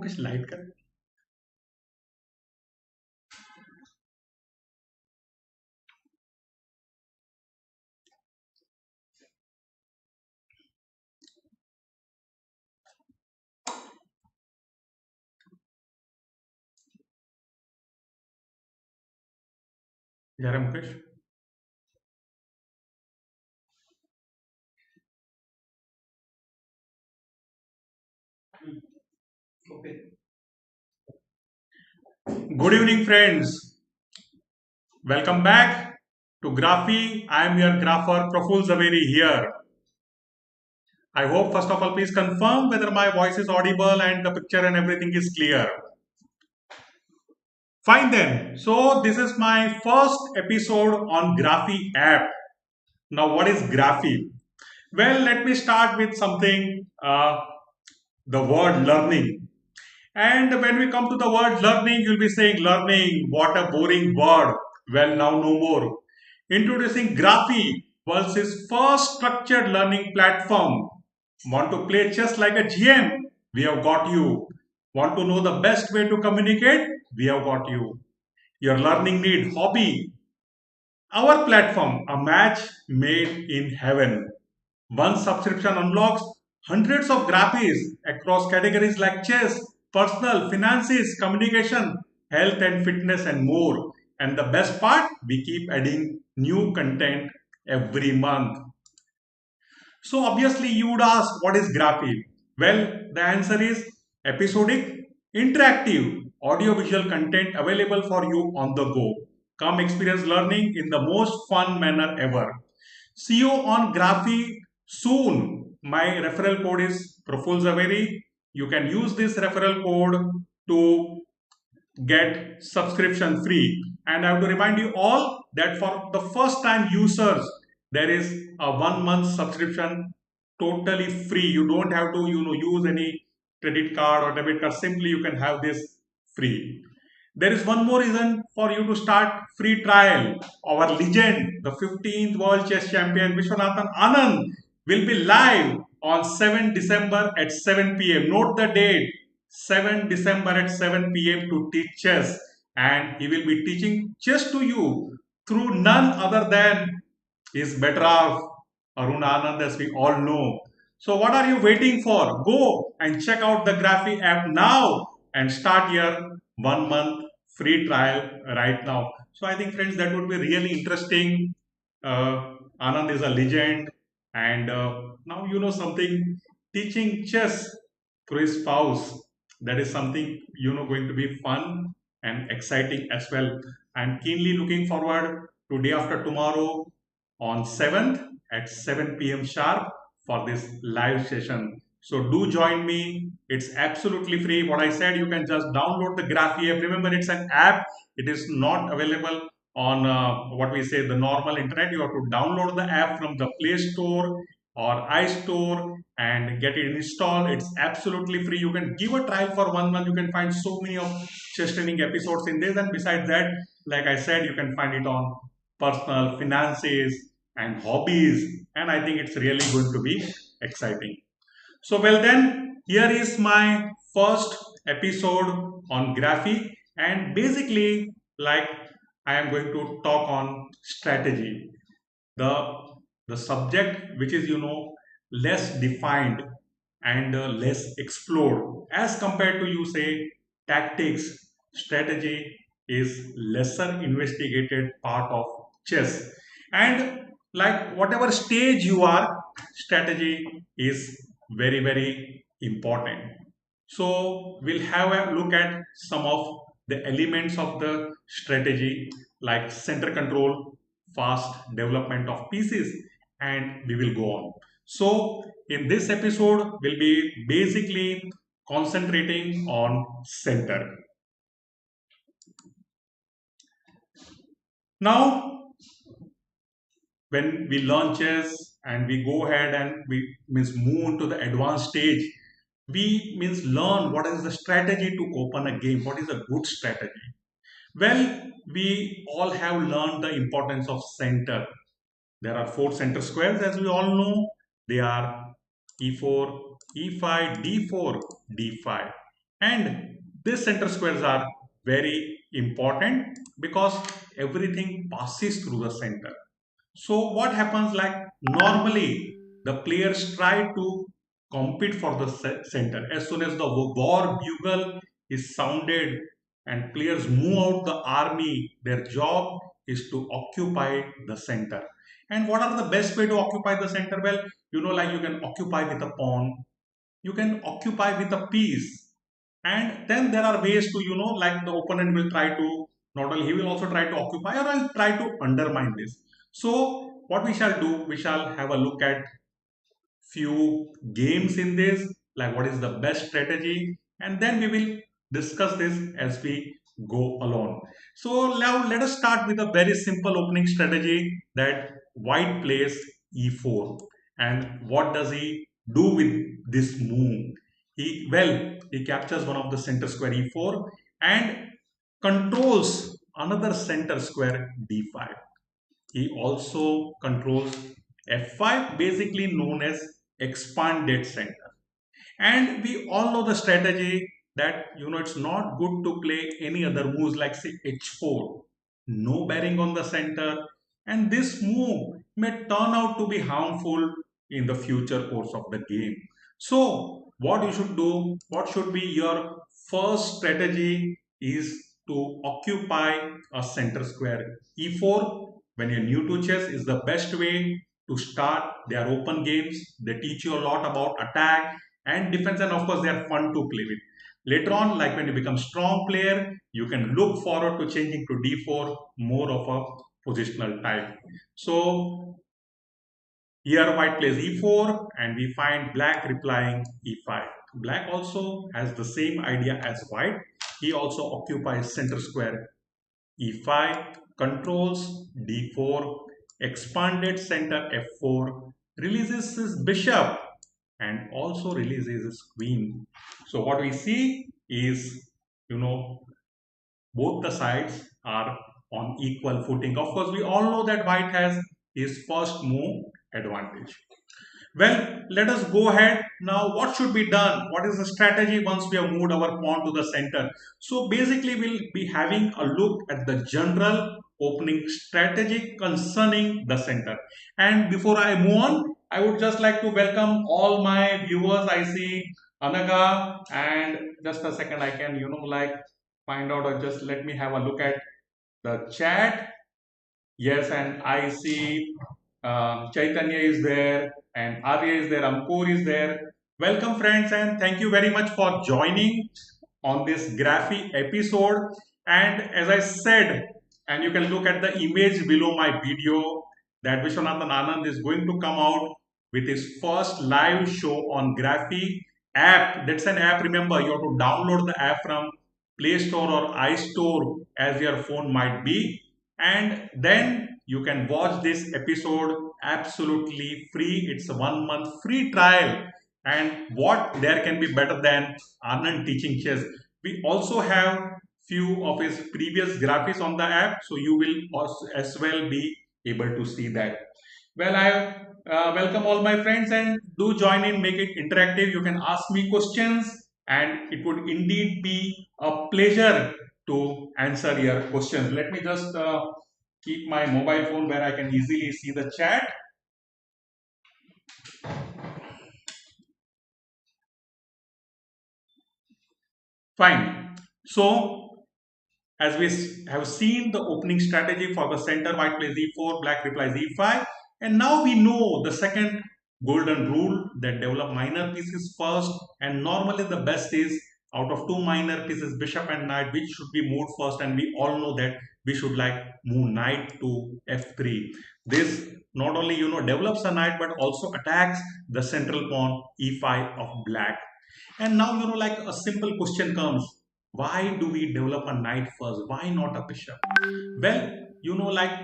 Mukesh light कर जा रहा है Mukesh good evening friends welcome back to Graphy. I am your grapher Praful Zaveri here. I hope first of all please confirm whether my voice is audible and the picture and everything is clear. Fine then. So this is my first episode on Graphy app. Now what is Graphy? Well, let me start with something, the word learning. And when we come to the word learning, you'll be saying learning, what a boring word. Well, now no more. Introducing Graphy, world's first structured learning platform. Want to play chess like a GM? We have got you. Want to know the best way to communicate? We have got you. Your learning need hobby. Our platform, a match made in heaven. One subscription unlocks hundreds of graphies across categories like chess, personal, finances, communication, health and fitness and more. And the best part, we keep adding new content every month. So obviously you would ask what is Graphy? Well, the answer is episodic, interactive, audio-visual content available for you on the go. Come experience learning in the most fun manner ever. See you on Graphy soon. My referral code is Praful Zaveri. You can use this referral code to get subscription free. And I have to remind you all that for the first time users, there is a 1 month subscription totally free. You don't have to use any credit card or debit card. Simply you can have this free. There is one more reason for you to start free trial. Our legend, the 15th World Chess Champion Viswanathan Anand will be live on 7 December at 7 p.m. Note the date, 7 December at 7 p.m. to teach chess, and he will be teaching chess to you through none other than his better half Arun Anand, as we all know. So what are you waiting for? Go and check out the Graphy app now and start your 1 month free trial right now. So I think friends that would be really interesting. Anand is a legend, and now you know something, teaching chess through his spouse. That is something going to be fun and exciting as well. I'm keenly looking forward to day after tomorrow on 7th at 7 p.m. sharp for this live session. So do join me. It's absolutely free. What I said, you can just download the Graphy app. Remember, it's an app. It is not available on what we say the normal internet. You have to download the app from the Play Store or iStore and get it installed. It's absolutely free. You can give a trial for 1 month. You can find so many of chess training episodes in this. And besides that, like I said, you can find it on personal finances and hobbies, and I think it's really going to be exciting. So well then, here is my first episode on Graphy, and basically like I am going to talk on strategy, the the subject which is less defined and less explored as compared to you say tactics. Strategy is lesser investigated part of chess, and like whatever stage you are, strategy is very important. So we'll have a look at some of the elements of the strategy like center control, fast development of pieces, and we will go on. So in this episode, we'll be basically concentrating on center. Now, when we learn chess and we go ahead and we means move into the advanced stage, we means learn what is the strategy to open a game, what is a good strategy. Well, we all have learned the importance of center. There are four center squares as we all know. They are e4, e5, d4, d5. And these center squares are very important because everything passes through the center. So what happens, like normally the players try to compete for the center. As soon as the war bugle is sounded and players move out the army, their job is to occupy the center. And what are the best way to occupy the center? Well, like you can occupy with a pawn, you can occupy with a piece, and then there are ways to, like the opponent will try to, not only he will also try to occupy or I'll try to undermine this. So what we shall do, we shall have a look at few games in this, like what is the best strategy, and then we will discuss this as we go along. So now let us start with a very simple opening strategy, that white plays e4. And what does he do with this move? He captures one of the center square e4 and controls another center square d5. He also controls f5, basically known as expanded center. And we all know the strategy that, it's not good to play any other moves like say h4. No bearing on the center. And this move may turn out to be harmful in the future course of the game. So what you should do, what should be your first strategy is to occupy a center square. e4, when you're new to chess, is the best way to start. They are open games. They teach you a lot about attack and defense, and of course they are fun to play with. Later on, like when you become strong player, you can look forward to changing to d4, more of a positional type. So here white plays e4 and we find black replying e5. Black also has the same idea as white. He also occupies center square e5, controls d4, expanded center f4, releases his bishop and also releases his queen. So what we see is, you know, both the sides are on equal footing. Of course, we all know that white has his first move advantage. Well, let us go ahead. Now, what should be done? What is the strategy once we have moved our pawn to the center? So basically, we'll be having a look at the general opening strategy concerning the center. And before I move on, I would just like to welcome all my viewers. I see Anaga, and just a second, I can, like find out, or just let me have a look at the chat. Yes, and I see Chaitanya is there and Arya is there, Ankur is there. Welcome friends, and thank you very much for joining on this Graphy episode. And as I said, and you can look at the image below my video, that Viswanathan Anand is going to come out with his first live show on Graphy app. That's an app, remember, you have to download the app from Play Store or iStore as your phone might be. And then you can watch this episode absolutely free. It's a 1 month free trial. And what there can be better than Anand teaching chess? We also have few of his previous graphics on the app, so you will also as well be able to see that. Well, I welcome all my friends, and do join in, make it interactive. You can ask me questions and it would indeed be a pleasure to answer your questions. Let me just keep my mobile phone where I can easily see the chat. Fine. So, as we have seen the opening strategy for the center, white plays e4, black replies e5. And now we know the second golden rule, that develop minor pieces first. And normally the best is out of two minor pieces, bishop and knight, which should be moved first. And we all know that we should like move knight to f3. This not only, develops a knight, but also attacks the central pawn e5 of black. And now, like a simple question comes, why do we develop a knight first? Why not a bishop? Well, like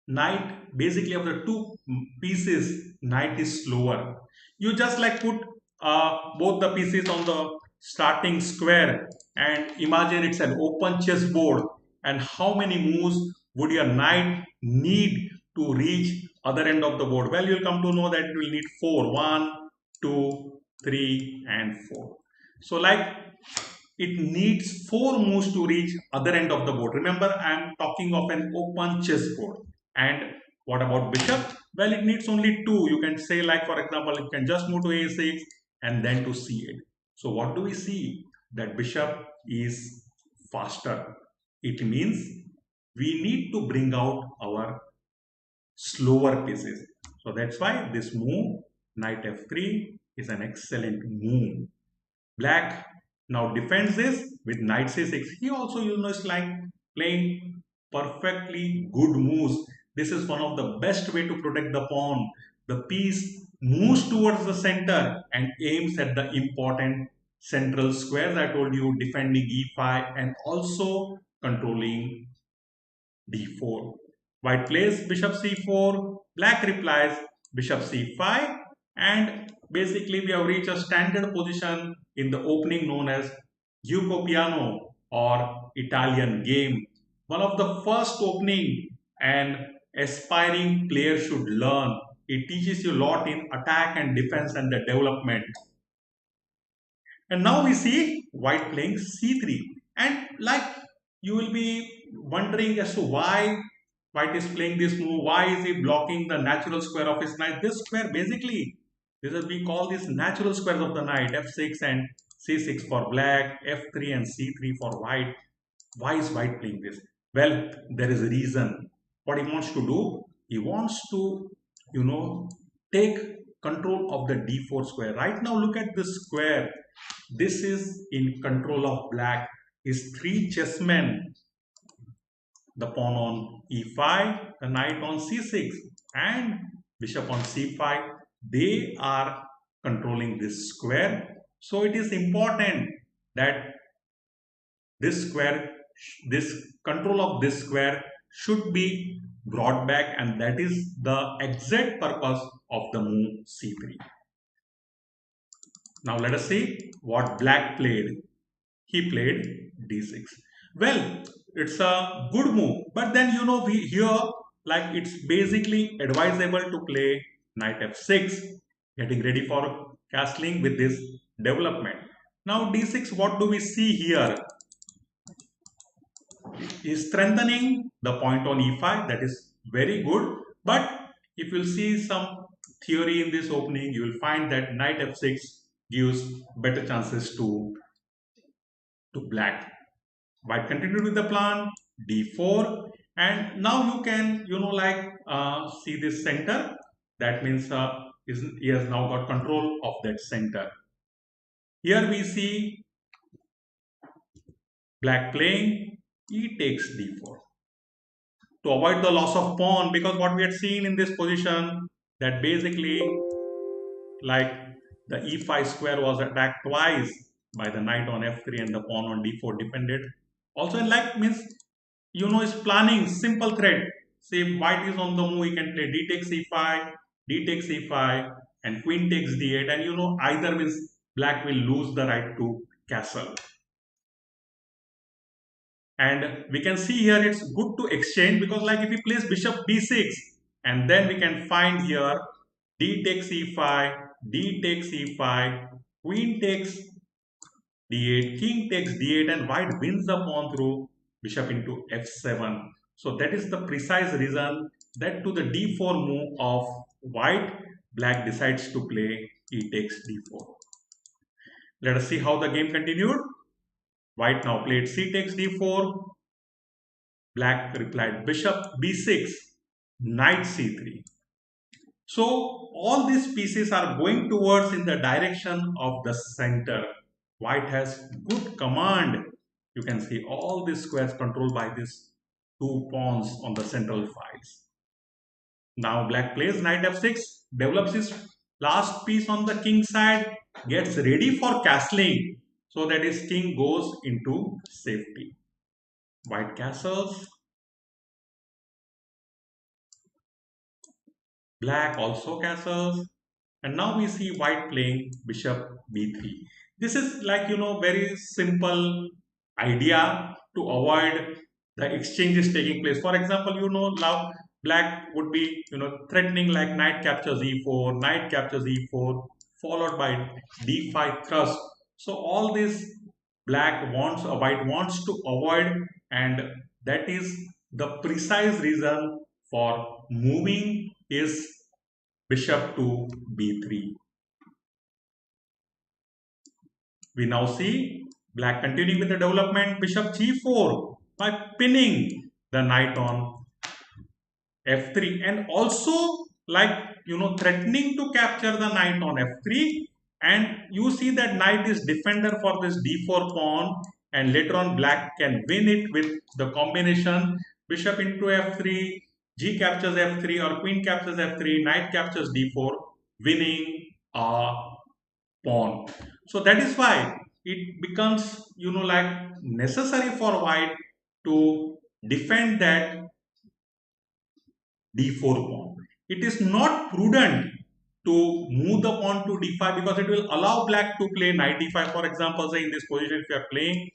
knight, basically of the two pieces, knight is slower. You just like put both the pieces on the starting square and imagine it's an open chessboard, and how many moves would your knight need to reach other end of the board? Well, you'll come to know that it will need four. 1, 2, 3 and 4. So like it needs 4 moves to reach other end of the board. Remember, I am talking of an open chessboard. And what about bishop? Well, it needs only 2. You can say, like, for example, you can just move to a6 and then to c8. So what do we see? That bishop is faster. It means we need to bring out our slower pieces. So that's why this move, knight f3, is an excellent move. Black now defends this with knight c6. He also, is like playing perfectly good moves. This is one of the best way to protect the pawn. The piece moves towards the center and aims at the important central squares I told you, defending e5 and also controlling d4. White plays bishop c4, black replies bishop c5, and basically we have reached a standard position in the opening known as Gioco Piano or Italian game. One of the first opening an aspiring player should learn. It teaches you a lot in attack and defense and the development. And now we see white playing c3. And like you will be wondering as to why white is playing this move, why is he blocking the natural square of his knight? This square basically, this is we call this natural squares of the knight, f6 and c6 for black, f3 and c3 for white. Why is white playing this? Well, there is a reason. What he wants to do, he wants to, take control of the d4 square. Right now, look at this square. This is in control of black. His 3 chessmen, the pawn on e5, the knight on c6, and bishop on c5, they are controlling this square. So it is important that this square, this control of this square should be brought back, and that is the exact purpose of the move c3. Now let us see what black played. He played d6. Well, it's a good move, but then we here, like, it's basically advisable to play knight f6, getting ready for castling with this development. Now d6, what do we see here? Is strengthening the point on e5, that is very good, but if you see some theory in this opening, you will find that knight f6 gives better chances to black. White continued with the plan d4, and now you can see this center. That means he has now got control of that center. Here we see black playing e takes d4 to avoid the loss of pawn, because what we had seen in this position, that basically, like, the e5 square was attacked twice by the knight on f3 and the pawn on d4 defended. Also, in like means, is planning simple thread. Say if white is on the move, he can play d takes e5, d takes e5, and queen takes d8, and either means black will lose the right to castle. And we can see here it's good to exchange, because like if he plays bishop b6, and then we can find here d takes e5, d takes e5, queen takes d8, king takes d8, and white wins the pawn through bishop into f7. So that is the precise reason that to the d4 move of white, black decides to play e takes d4. Let us see how the game continued. White now played c takes d4. Black replied bishop b6, knight c3. So all these pieces are going towards in the direction of the center. White has good command. You can see all these squares controlled by these 2 pawns on the central files. Now black plays knight f6, develops his last piece on the king side, gets ready for castling so that his king goes into safety. White castles. Black also castles. And now we see white playing bishop b3. This is like, very simple idea to avoid the exchanges taking place. For example, now black would be, threatening like knight captures e4, knight captures e4, followed by d5 thrust. So all this white wants to avoid, and that is the precise reason for moving his bishop to b3. We now see black continuing with the development bishop g4 by pinning the knight on f3, and also like threatening to capture the knight on f3. And you see that knight is defender for this d4 pawn, and later on black can win it with the combination bishop into f3, g captures f3, or queen captures f3, knight captures d4, winning a pawn. So that is why it becomes like necessary for white to defend that d4 pawn. It is not prudent to move the pawn to d5 because it will allow black to play knight d5. For example, say in this position, if you are playing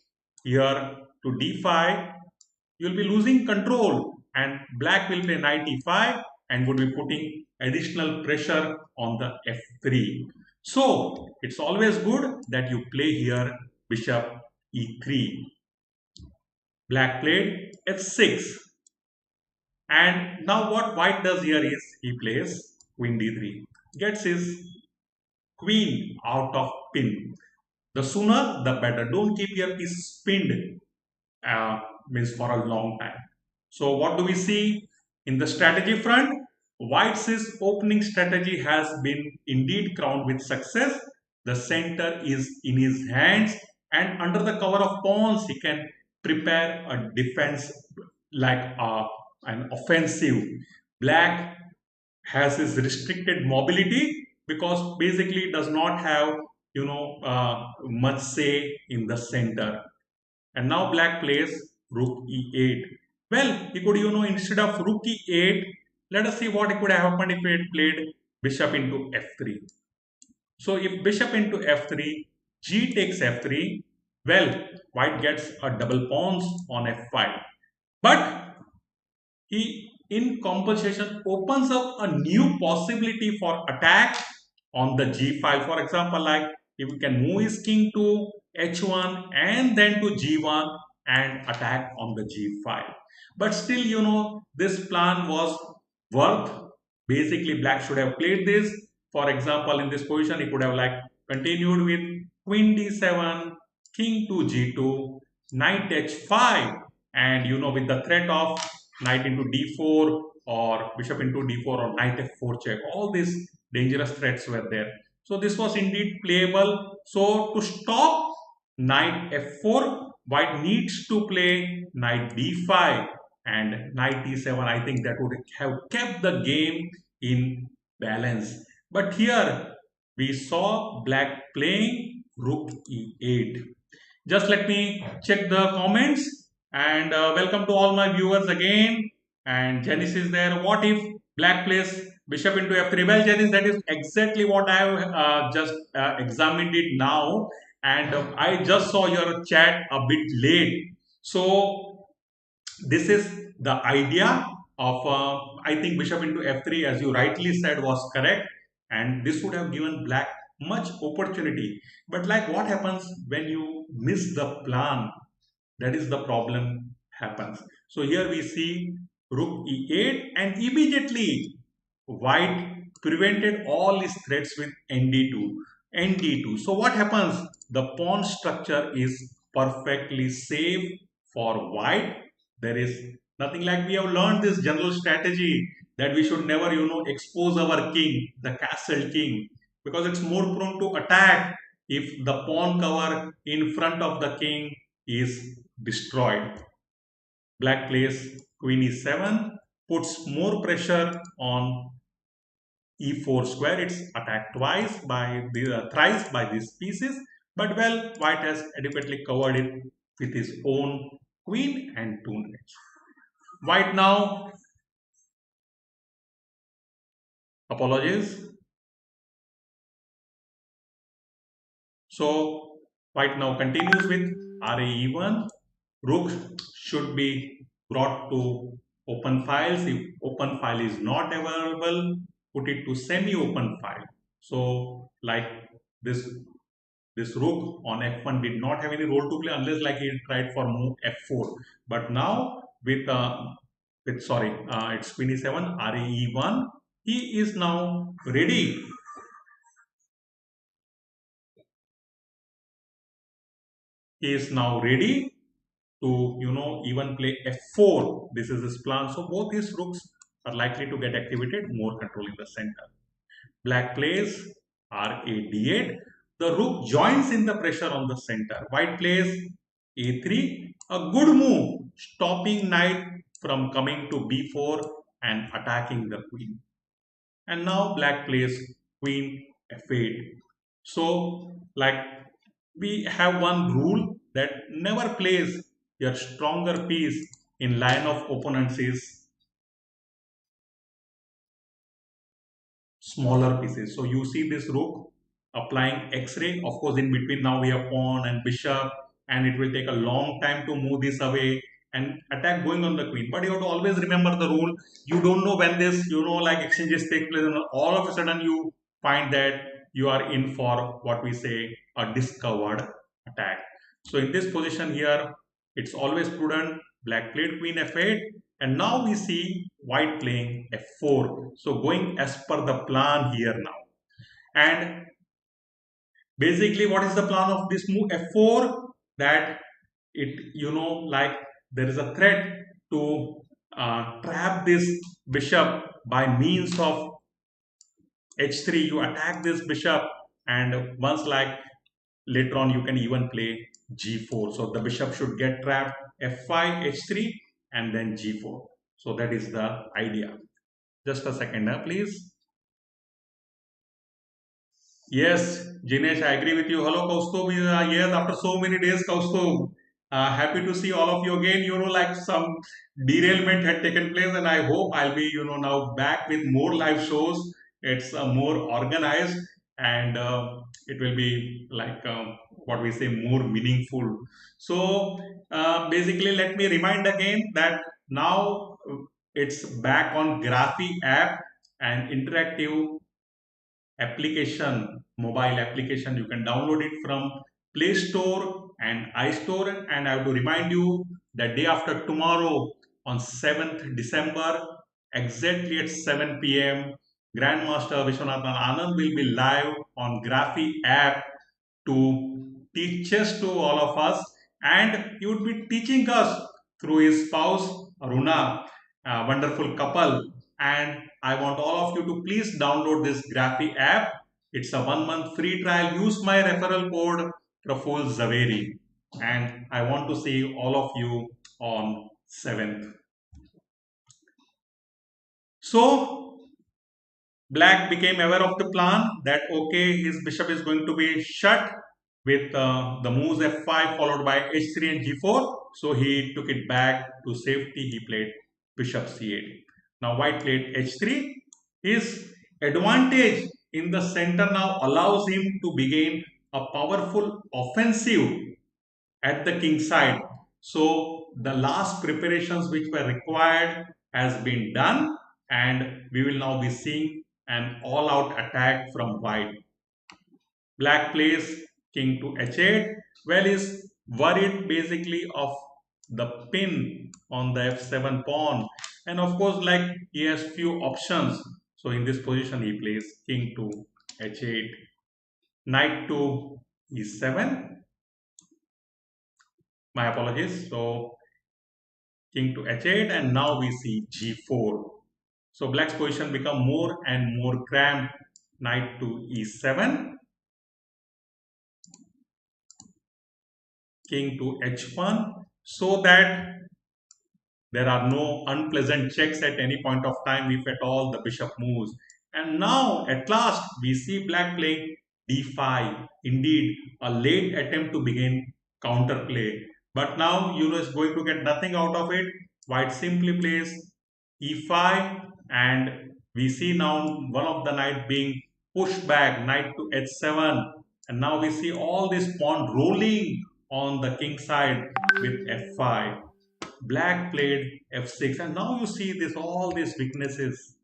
here to d5, you will be losing control, and black will play knight e5 and would be putting additional pressure on the f3. So it's always good that you play here bishop e3. Black played f6. And now what white does here is he plays queen d3, gets his queen out of pin. The sooner the better. Don't keep your piece pinned means for a long time. So what do we see in the strategy front? White's opening strategy has been indeed crowned with success. The center is in his hands, and under the cover of pawns he can prepare a defense like an offensive. Black has his restricted mobility because basically does not have much say in the center. And now black plays rook e8. Well, he could instead of rook e8, let us see what could have happened if he had played bishop into f3. So if bishop into f3, g takes f3, well, white gets a double pawns on f5. But he in compensation opens up a new possibility for attack on the g5. For example, like if we can move his king to h1 and then to g1 and attack on the g5. But still, this plan was worth. Basically, black should have played this. For example, in this position, he could have like continued with queen d7, king to g2, knight h5, and with the threat of knight into d4 or bishop into d4 or knight f4 check. All these dangerous threats were there. So this was indeed playable. So to stop knight f4, white needs to play knight d5 and knight d7. I think that would have kept the game in balance. But here we saw black playing rook e8. Just let me check the comments. And welcome to all my viewers again. And Janice is there. What if black plays bishop into f3? Well, Janice, that is exactly what I have just examined it now. And I just saw your chat a bit late. So this is the idea of, I think bishop into f3, as you rightly said, was correct. And this would have given black much opportunity. But like what happens when you miss the plan? That is the problem happens. So here we see rook e8, and immediately white prevented all his threats with nd2. So what happens? The pawn structure is perfectly safe for white. There is nothing like we have learned this general strategy that we should never expose our king, the castle king, because it's more prone to attack if the pawn cover in front of the king is destroyed. Black plays queen e7, puts more pressure on e4 square. It's attacked thrice by these pieces, but well, white has adequately covered it with his own queen and two knights. White now, apologies. So white now continues with RAE1. Rook should be brought to open files. If open file is not available, put it to semi-open file. So like this this rook on f1 did not have any role to play unless like he tried for move f4. But now with sorry, it's queen e7, re1. He is now ready. He is now ready to even play f4. This is his plan. So both his rooks are likely to get activated, more controlling the center. Black plays ra d8. The rook joins in the pressure on the center. White plays a3. A good move, stopping knight from coming to b4 and attacking the queen. And now black plays queen f8. So like we have one rule that never plays your stronger piece in line of opponents is smaller pieces. So you see this rook applying x-ray. Of course, in between now we have pawn and bishop, and it will take a long time to move this away and attack going on the queen. But you have to always remember the rule. You don't know when this, like exchanges take place, and all of a sudden you find that you are in for what we say a discovered attack. So in this position here, it's always prudent. Black played queen f8, and now we see white playing f4. So going as per the plan here now. And basically what is the plan of this move f4? That it, like there is a threat to trap this bishop by means of h3. You attack this bishop, and once like later on you can even play g4. So the bishop should get trapped, f5, h3, and then g4. So that is the idea. Just a second, please. Yes, Jinesh, I agree with you. Hello, Kaustubh. Yes, after so many days, Kaustubh. Happy to see all of you again. Like some derailment had taken place, and I hope I'll be, now back with more live shows. It's more organized, and it will be like what we say, more meaningful. So basically, let me remind again that now it's back on Graphy app and interactive application, mobile application. You can download it from Play Store and iStore. And I have to remind you that day after tomorrow on 7th December, exactly at 7 p.m., Grandmaster Viswanathan Anand will be live on Graphy app to teach chess to all of us, and he would be teaching us through his spouse Aruna, a wonderful couple. And I want all of you to please download this Graphy app. It's a 1 month free trial. Use my referral code Praful Zaveri, and I want to see all of you on 7th. So Black became aware of the plan that okay, his bishop is going to be shut with the moves f5 followed by h3 and g4. So he took it back to safety. He played bishop c8. Now white played h3. His advantage in the center now allows him to begin a powerful offensive at the king side. So the last preparations which were required has been done, and we will now be seeing an all-out attack from white. Black plays king to h8. Well, he's worried basically of the pin on the f7 pawn, and of course like he has few options. So in this position he plays king to h8, knight to e7. My apologies. So king to h8, and now we see g4. So black's position become more and more cramped. Knight to e7, king to h1, so that there are no unpleasant checks at any point of time if at all the bishop moves. And now at last we see black playing d5. Indeed, a late attempt to begin counterplay. But now is going to get nothing out of it. White simply plays e5, and we see now one of the knight being pushed back, knight to h7. And now we see all this pawn rolling on the king side with f5. Black played f6, and now you see this all these weaknesses.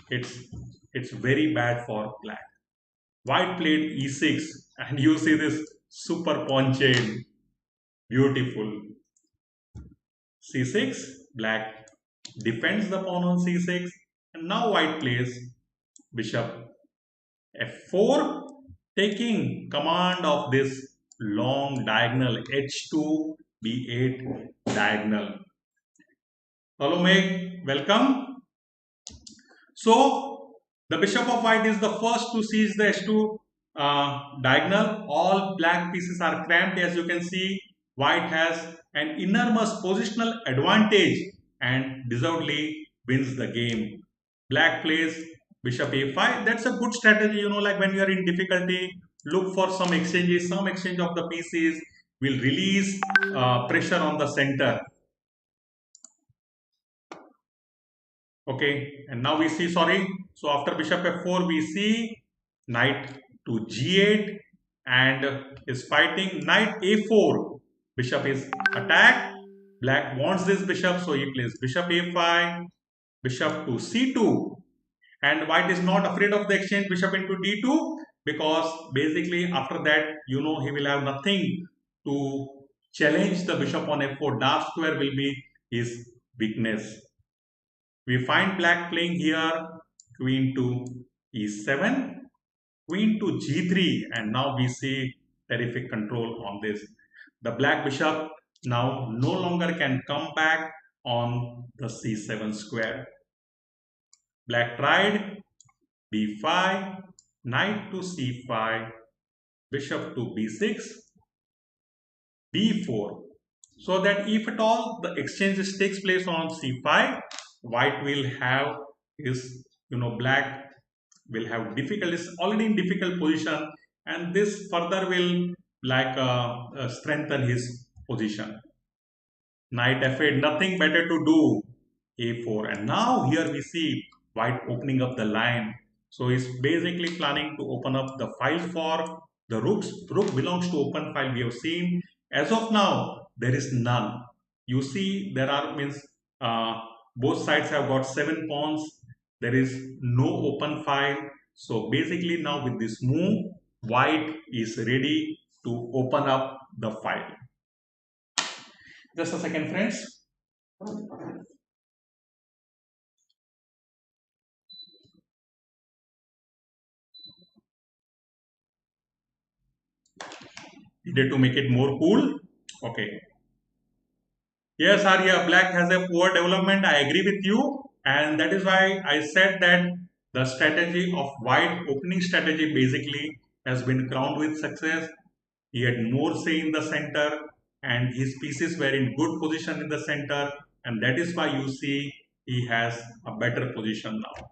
It's very bad for black. White played e6, and you see this super pawn chain. Beautiful. c6, black defends the pawn on c6, and now white plays bishop f4, taking command of this long diagonal h2 b8 diagonal. Hello Meg, welcome. So the bishop of white is the first to seize the h2 diagonal. All black pieces are cramped, as you can see. White has an enormous positional advantage and deservedly wins the game. Black plays bishop a5. That's a good strategy, like when you are in difficulty, look for some exchanges. Some exchange of the pieces will release pressure on the center. Okay, and now we see, sorry, so after bishop f4 we see knight to g8 and is fighting knight a4. Bishop is attacked. Black wants this bishop, so he plays bishop a5, bishop to c2, and white is not afraid of the exchange bishop into d2, because basically after that he will have nothing to challenge the bishop on f4. Dark square will be his weakness. We find black playing here queen to e7, queen to g3, and now we see terrific control on this. The black bishop now no longer can come back on the c7 square. Black tried b5, knight to c5, bishop to b6, b4. So that if at all the exchange takes place on c5, white will have his, black will have difficulties, already in difficult position, and this further will strengthen his position. Knight f8, nothing better to do, a4, and now here we see white opening up the line. So he's basically planning to open up the file for the rooks. Rook belongs to open file, we have seen. As of now, there is none. You see, there are both sides have got 7 pawns. There is no open file. So basically now with this move, white is ready to open up the file. Just a second, friends. Needed to make it more cool. Okay. Yes, Arya, black has a poor development. I agree with you. And that is why I said that the strategy of white, opening strategy, basically has been crowned with success. He had more say in the center and his pieces were in good position in the center. And that is why you see he has a better position now.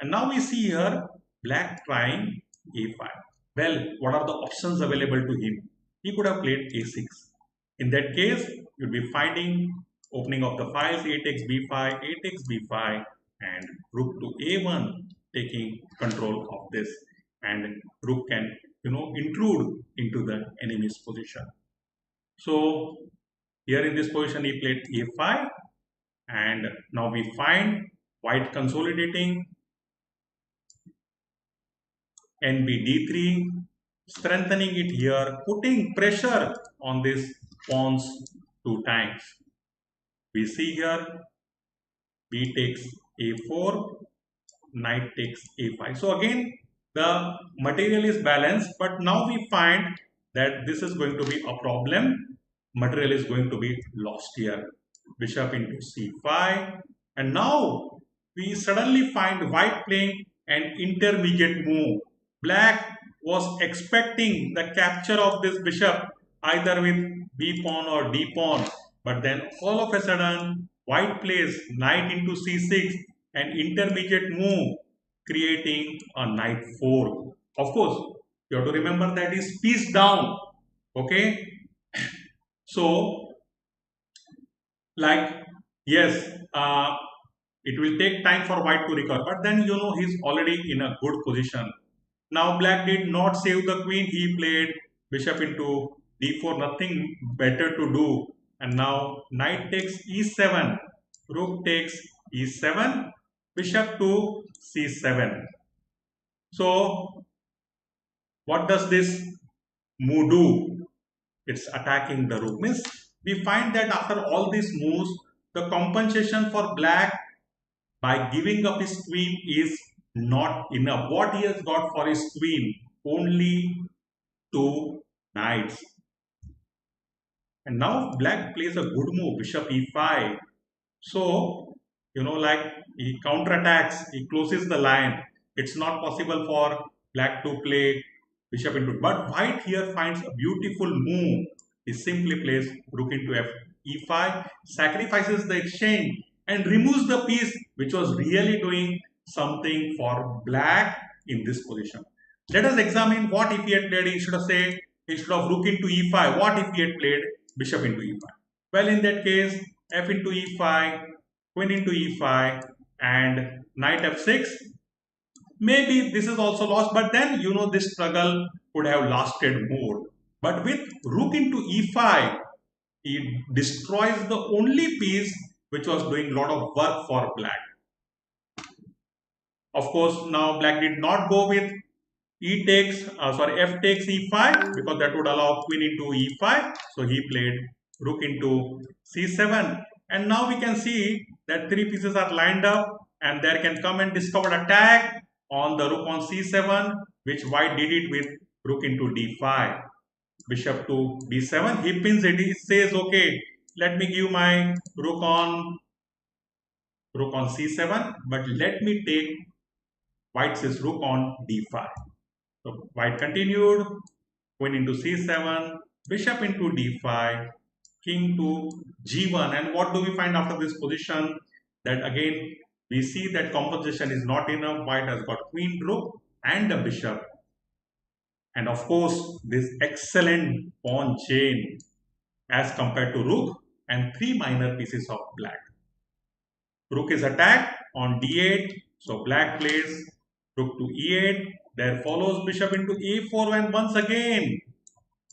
And now we see here black trying a5. Well, what are the options available to him? He could have played a6. In that case, you'll be finding opening of the files, a takes b5, a takes b5, and rook to a1, taking control of this. And rook can, intrude into the enemy's position. So here in this position, he played a5, and now we find white consolidating, nb-d3, strengthening it here, putting pressure on this pawns 2 times. We see here b takes a4, knight takes a5. So again the material is balanced, but now we find that this is going to be a problem. Material is going to be lost here. Bishop into c5, and now we suddenly find white playing an intermediate move. Black was expecting the capture of this bishop either with b pawn or d pawn, but then all of a sudden white plays knight into c6, an intermediate move, creating a knight 4. Of course, you have to remember that is piece down. Okay, so yes, it will take time for white to recover, but then he's already in a good position. Now black did not save the queen. He played bishop into d4, nothing better to do. And now knight takes e7, rook takes e7, bishop to c7. So what does this move do? It's attacking the rook. Means we find that after all these moves, the compensation for black by giving up his queen is not enough. What he has got for his queen? Only two knights. And now black plays a good move, bishop e5. So, like he counterattacks, he closes the line. It's not possible for black to play bishop into. But white here finds a beautiful move. He simply plays rook into e5, sacrifices the exchange and removes the piece which was really doing something for black in this position. Let us examine what if he had played instead of rook into e5, what if he had played bishop into e5. Well, in that case, f into e5, queen into e5 and knight f6. Maybe this is also lost, but then this struggle could have lasted more. But with rook into e5, he destroys the only piece which was doing a lot of work for black. Of course, now black did not go with f takes e5 because that would allow queen into e5. So he played rook into c7. And now we can see that three pieces are lined up and there can come and discovered attack on the rook on c7, which white did it with rook into d5. Bishop to d7. He pins it. He says, okay, let me give my rook on c7, but let me take white says rook on d5. So white continued, queen into c7, bishop into d5, king to g1. And what do we find after this position? That again, we see that compensation is not enough. White has got queen, rook and a bishop. And of course, this excellent pawn chain as compared to rook and three minor pieces of black. Rook is attacked on d8. So black plays rook to e8. There follows bishop into a4 and once again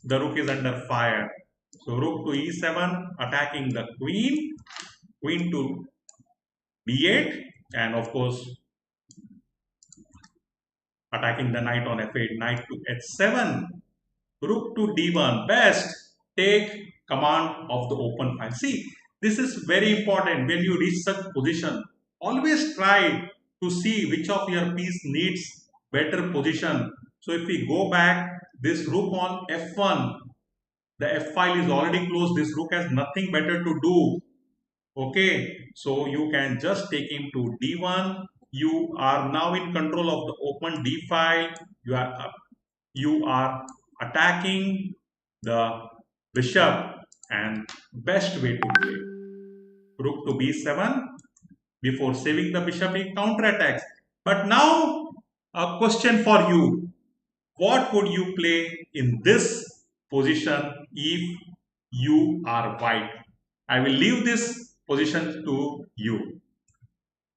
the rook is under fire. So rook to e7 attacking the queen, queen to d8 and of course attacking the knight on f8, knight to h7, rook to d1. Best take command of the open file. See, this is very important when you reach such position. Always try to see which of your piece needs better position. So if we go back, this rook on f1, the f file is already closed. This rook has nothing better to do. Okay, so you can just take him to d1. You are now in control of the open d file. You are attacking the bishop, and best way to play rook to b7 before saving the bishop he counterattacks. But now a question for you: what would you play in this position if you are white? I will leave this position to you.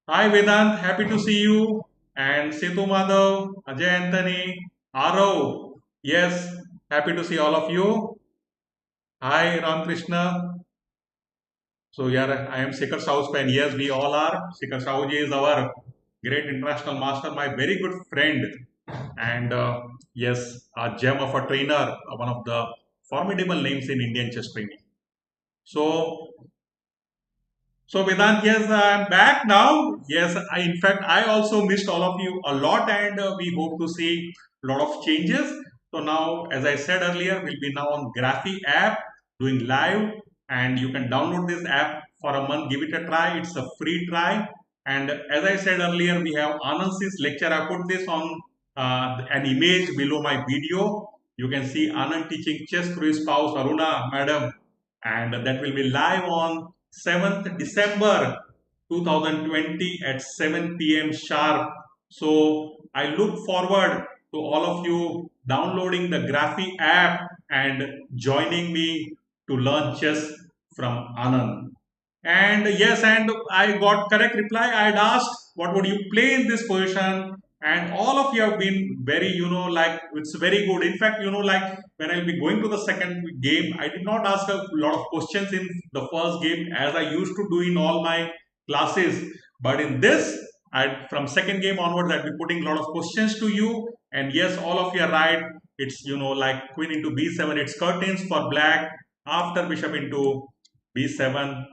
Hi Vedant, happy to see you. And Setu Madhav, Ajay Anthony, Arav. Yes, happy to see all of you. Hi Ramakrishna. So yeah, I am Shikhar Sahu's fan. Yes, we all are. Shikhar Sahuji is our great international master, my very good friend. And yes, a gem of a trainer, one of the formidable names in Indian chess training. So Vedant, yes, I'm back now. Yes, in fact, I also missed all of you a lot, and we hope to see a lot of changes. So now, as I said earlier, we'll be now on Graphy app doing live, and you can download this app for a month. Give it a try. It's a free try. And as I said earlier, we have Anand's lecture. I put this on an image below my video. You can see Anand teaching chess through his spouse Aruna, madam, and that will be live on 7th December 2020 at 7 p.m. sharp. So I look forward to all of you downloading the Graphy app and joining me to learn chess from Anand. And yes, and I got correct reply. I had asked what would you play in this position, and all of you have been very, like it's very good. In fact, like when I'll be going to the second game, I did not ask a lot of questions in the first game as I used to do in all my classes. But in this, From second game onwards, I'll be putting a lot of questions to you. And yes, all of you are right. It's, like queen into b7. It's curtains for black. After bishop into b7,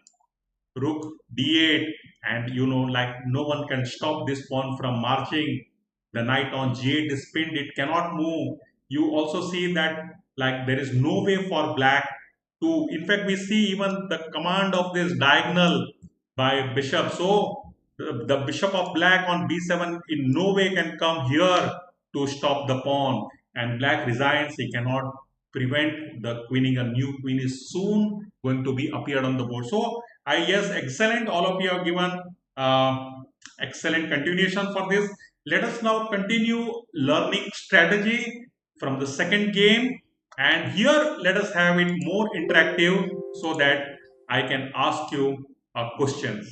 rook d8, and like no one can stop this pawn from marching. The knight on g8 is pinned, it cannot move. You also see that like there is no way for black to, in fact we see even the command of this diagonal by bishop. So the bishop of black on b7 in no way can come here to stop the pawn, and black resigns. He cannot prevent the queening. A new queen is soon going to be appeared on the board. So yes, excellent. All of you have given excellent continuation for this. Let us now continue learning strategy from the second game. And here, let us have it more interactive so that I can ask you questions.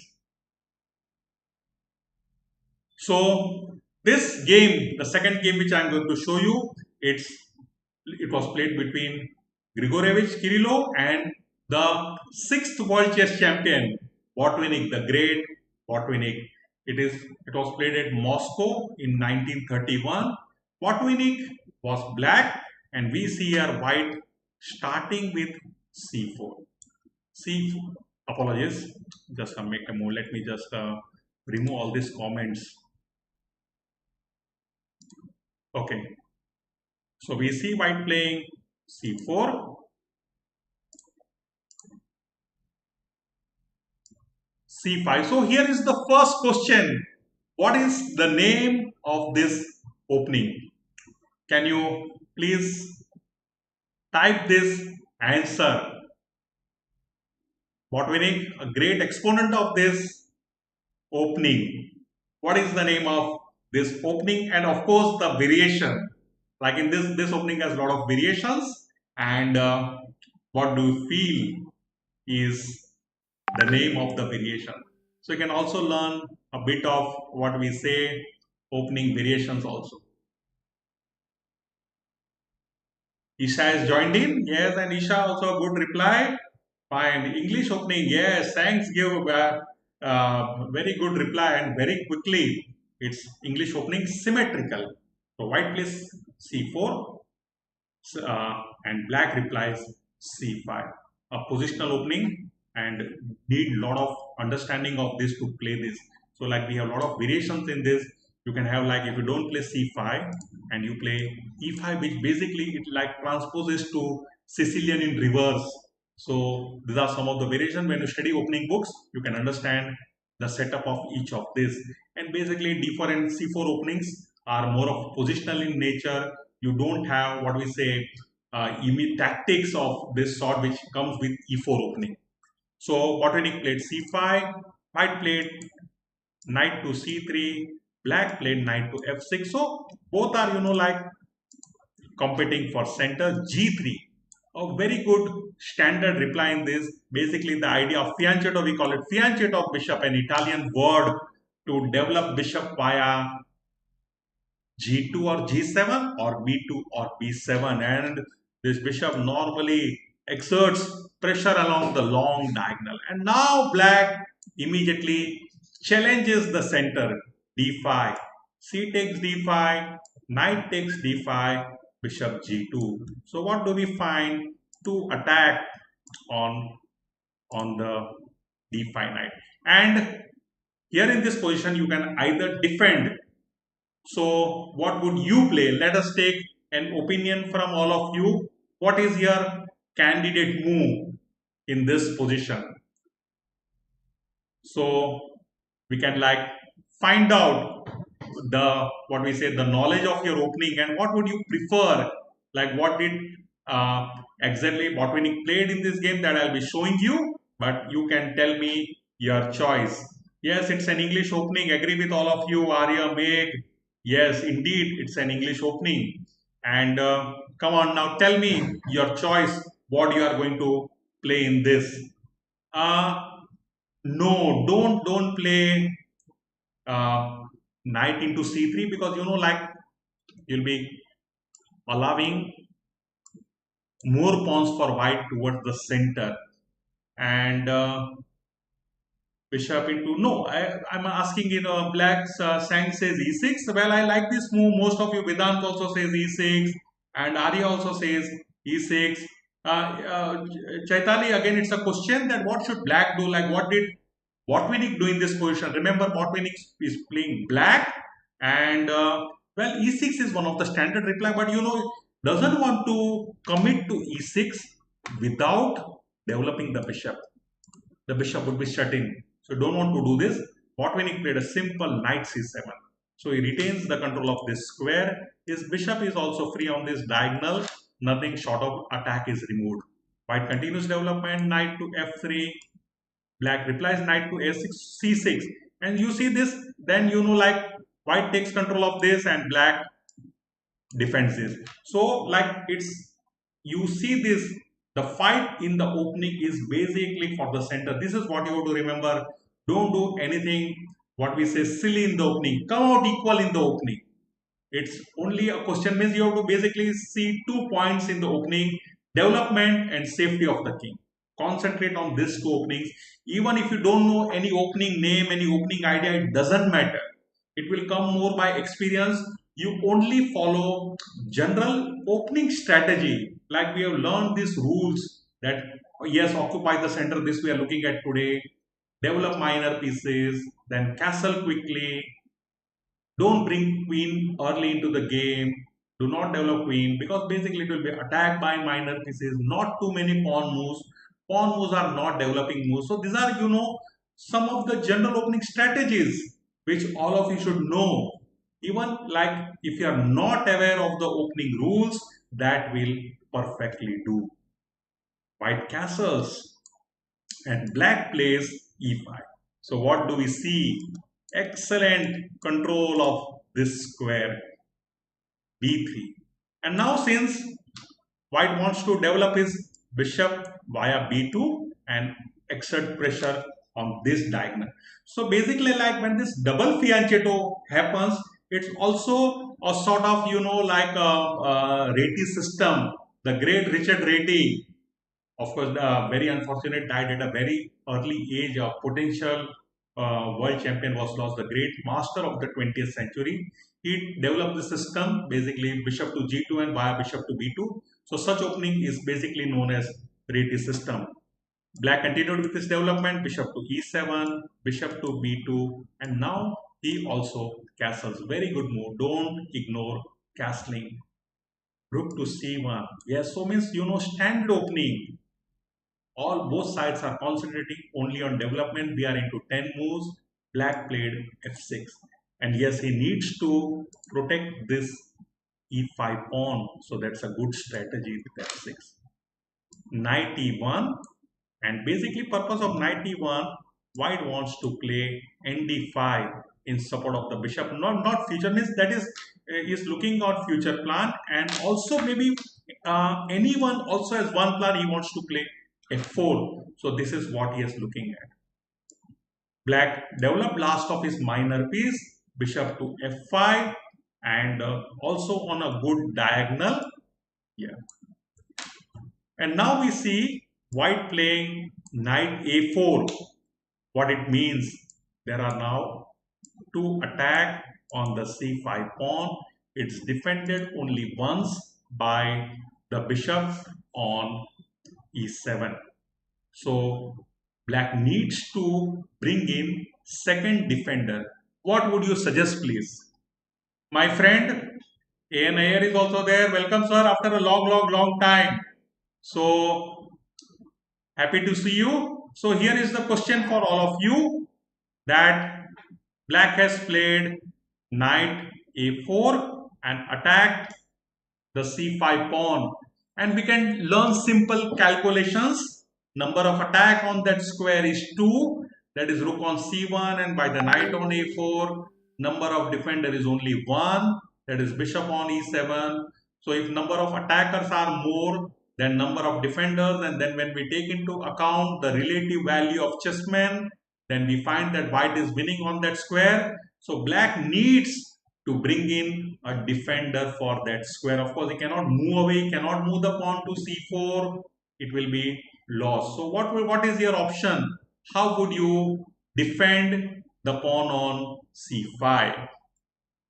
So, this game, the second game which I am going to show you, it was played between Grigorievich Kirillov and the sixth world chess champion, Botvinnik, the great Botvinnik. It was played at Moscow in 1931. Botvinnik was black, and we see here white starting with c4. C4. Apologies. Just make a move. Let me just remove all these comments. Okay. So we see white playing c4. c5. So here is the first question. What is the name of this opening? Can you please type this answer? Botvinnik, a great exponent of this opening. What is the name of this opening? And of course the variation. Like in this opening has a lot of variations. And what do you feel is the name of the variation? So you can also learn a bit of what we say opening variations also. Isha has joined in. Yes, and Isha also a good reply. Fine. English opening. Yes, thanks. Give very good reply, and very quickly. It's English opening symmetrical. So white plays c4 and black replies c5. A positional opening, and need lot of understanding of this to play this. So like we have a lot of variations in this. You can have like if you don't play c5 and you play e5, which basically it like transposes to Sicilian in reverse. So these are some of the variations. When you study opening books, you can understand the setup of each of this. And basically d4 and c4 openings are more of positional in nature. You don't have what we say tactics of this sort which comes with e4 opening. So Botvinnik played c5, white played knight to c3, black played knight to f6. So both are like competing for center. g3, a very good standard reply in this. Basically the idea of fianchetto, we call it fianchetto of bishop, an Italian word to develop bishop via g2 or g7 or b2 or b7, and this bishop normally exerts pressure along the long diagonal. And now black immediately challenges the center. d5, c takes d5, knight takes d5, bishop g2. So what do we find to attack on the d5 knight? And here in this position you can either defend. So what would you play? Let us take an opinion from all of you. What is your candidate move in this position? So we can like find out the what we say the knowledge of your opening, and what would you prefer, like what did exactly Botvinnik played in this game, that I'll be showing you, but you can tell me your choice. Yes, it's an English opening. Agree with all of you. Arya, Meg. Yes, indeed, it's an English opening. And come on now, tell me your choice. What you are going to play in this? No, don't play knight into c3, because like you'll be allowing more pawns for white towards the center. And bishop into, no, I'm asking, black's Sang says e6. Well, I like this move. Most of you, Vedant also says e6, and Arya also says e6. Chaitali, again, it's a question that what should black do? Like, what did Botvinnik do in this position? Remember, Botvinnik is playing black, and well, e6 is one of the standard reply, but doesn't want to commit to e6 without developing the bishop. The bishop would be shutting. So don't want to do this. Botvinnik played a simple knight c7. So he retains the control of this square. His bishop is also free on this diagonal. Nothing short of attack is removed. White continues development, knight to f3. Black replies knight to a6, c6. And you see this, then like white takes control of this and black defends this. So like you see this, the fight in the opening is basically for the center. This is what you have to remember. Don't do anything what we say silly in the opening. Come out equal in the opening. It's only a question, means you have to basically see 2 points in the opening: development and safety of the king. Concentrate on these 2 openings. Even if you don't know any opening name, any opening idea, it doesn't matter. It will come more by experience. You only follow general opening strategy. Like we have learned these rules that yes, occupy the center. This we are looking at today. Develop minor pieces, then castle quickly. Don't bring queen early into the game. Do not develop queen, because basically it will be attacked by minor pieces. Not too many pawn moves. Pawn moves are not developing moves. So these are, some of the general opening strategies which all of you should know. Even like if you are not aware of the opening rules, that will perfectly do. White castles and black plays e5. So what do we see? Excellent control of this square b3. And now since white wants to develop his bishop via b2 and exert pressure on this diagonal. So basically, like when this double fianchetto happens, it's also a sort of, like a Reti system. The great Richard Reti, of course, the very unfortunate, died at a very early age. A potential world champion was lost. The great master of the 20th century. He developed the system, basically bishop to g2 and via bishop to b2. So such opening is basically known as Reti system. Black continued with his development, bishop to e7, bishop to b2, and now he also castles. Very good move. Don't ignore castling. Rook to c1. Yes, so means, standard opening. Both sides are concentrating only on development. We are into 10 moves. Black played f6. And yes, he needs to protect this e5 pawn. So that's a good strategy with f6. Knight e1. And basically purpose of knight e1, white wants to play nd5 in support of the bishop. Not future, means that is looking at future plan. And also maybe anyone also has one plan, he wants to play f4. So this is what he is looking at. Black developed last of his minor piece, bishop to f5, and also on a good diagonal. Yeah. And now we see white playing knight a4. What it means, there are now 2 attack on the c5 pawn. It's defended only once by the bishop on e7. So black needs to bring in second defender. What would you suggest, please? My friend A.N. Ayer is also there. Welcome, sir, after a long time. So happy to see you. So here is the question for all of you, that black has played knight a4 and attacked the c5 pawn, and we can learn simple calculations. Number of attack on that square is 2, that is rook on c1, and by the knight on a4, number of defender is only 1, that is bishop on e7. So if number of attackers are more than number of defenders, and then when we take into account the relative value of chessmen, then we find that white is winning on that square. So black needs to bring in a defender for that square. Of course, he cannot move away, he cannot move the pawn to c4, it will be lost. So what is your option? How would you defend the pawn on c5.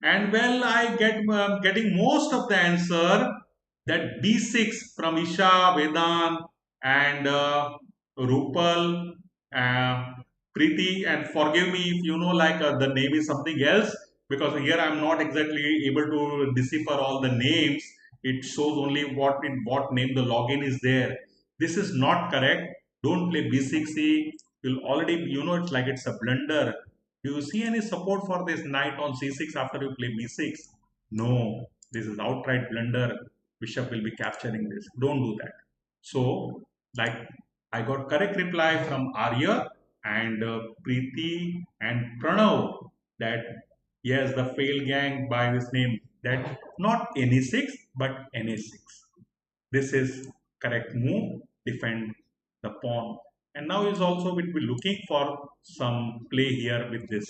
And well, I getting most of the answer that b6 from Isha, Vedan, and Rupal, uh, Preeti, and forgive me if you know like the name is something else, because here I'm not exactly able to decipher all the names. It shows only what name the login is there. This is not correct. Don't play b6e. You'll already it's like it's a blunder. Do you see any support for this knight on c6 after you play b6? No, this is outright blunder. Bishop will be capturing this. Don't do that. So, like I got correct reply from Arya and Preeti and Pranav that yes, the failed gang by this name that not NE6 but NA6. This is correct move. Defend the pawn. And now is also will be looking for some play here with this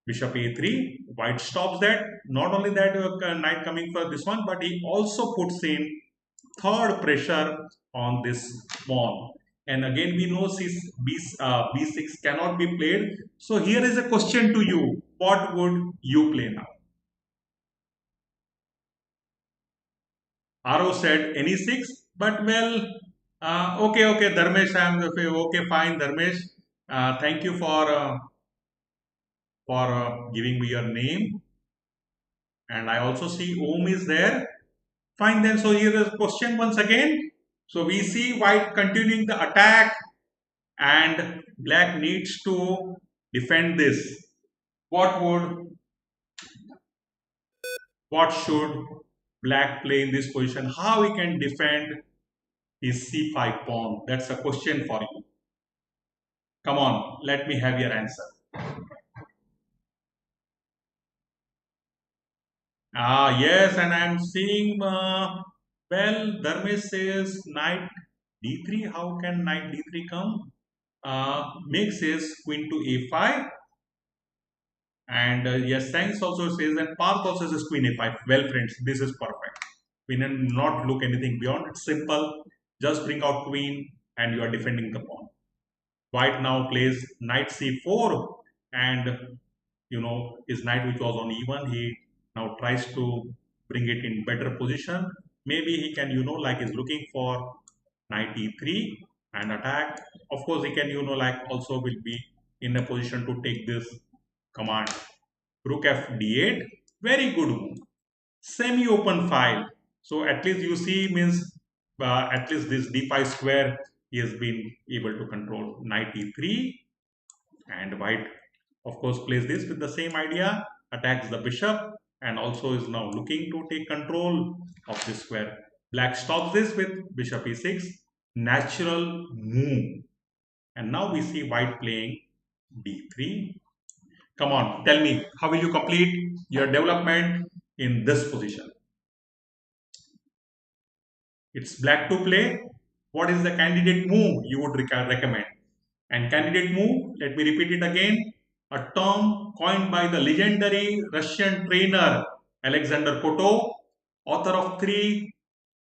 bishop a3. White stops that. Not only that knight coming for this one, but he also puts in third pressure on this pawn. And again we know b6 cannot be played. So here is a question to you. What would you play now? Aro said NE6, but well, okay, Dharmesh, I'm okay, fine, Dharmesh. Thank you for giving me your name, and I also see Om is there. Fine then. So here is question once again. So we see white continuing the attack, and black needs to defend this. What should black play in this position? How he can defend his c5 pawn? That's a question for you. Come on, let me have your answer. Ah, yes, and I'm seeing, well, Dharmesh says knight d3. How can knight d3 come? Mix says queen to a5. And yes, Science also says, and Parth also says queen a5. Well, friends, this is perfect. We need not look anything beyond. It's simple. Just bring out queen and you are defending the pawn. White now plays knight c4, and his knight which was on e1, he now tries to bring it in better position. Maybe he can like he's looking for knight e3 and attack. Of course he can like also will be in a position to take this command. Rook f d8, very good move. Semi open file. So at least you see means at least this d5 square he has been able to control. Knight e3, and white of course plays this with the same idea, attacks the bishop, and also is now looking to take control of this square. Black stops this with bishop e6, natural move. And now we see white playing d3. Come on, tell me, how will you complete your development in this position? It's black to play. What is the candidate move you would recommend? And candidate move, let me repeat it again, a term coined by the legendary Russian trainer Alexander Koto, author of 3